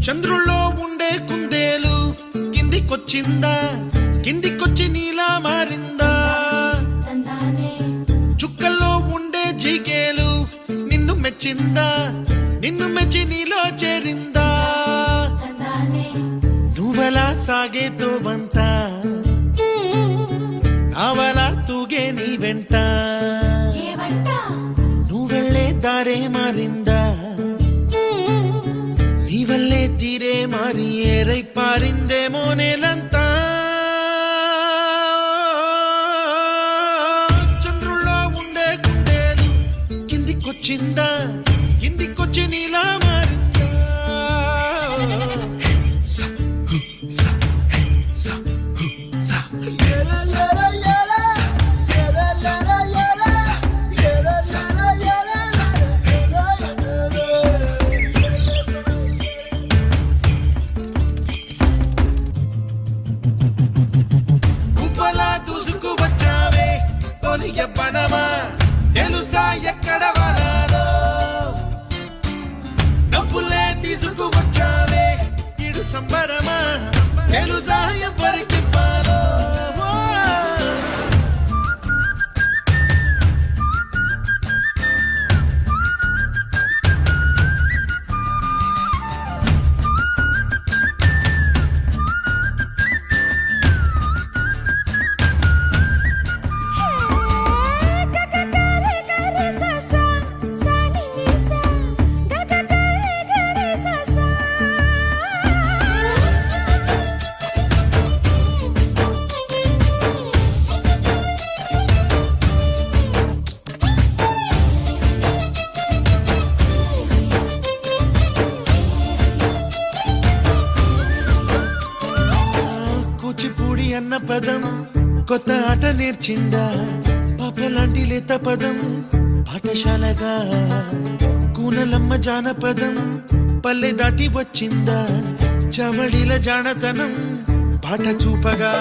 చంద్రుల్లో ఉండే కుందేలు కిందికొచ్చిందా, కిందికొచ్చి నీలా మారిందా? చుక్కల్లో ఉండే జీకేలు నిన్ను మెచ్చిందా, నిన్ను మెచ్చి నీలో చేరిందా? నువ్వలా సాగేతో బంత, నావలా తూగే నీ వెంట, నువ్వెళ్ళే దారే మారిందా? నీ వల్లే తీరే మారి ఏరై పారిందేమో నేలంతా. చంద్రుల్లో ఉండే కుందేలు కిందికొచ్చిందా, కిందికొచ్చి నీలా మారిందా? ఎవ్వనమా తెలుసా ఎక్కడ వనాలో, డబ్బులే తీసుకువచ్చావే ఇడు సంబరమా తెలుసా ఎవరికి పాలో? కూచిపూడి అన్న పదం కొత్త ఆట నేర్చిందా, పాపలాంటి లేత పదం పాఠశాలగా, కూనలమ్మ జానపదం పల్లె దాటి వచ్చిందా, చవళిల జానతనం పాట చూపగా.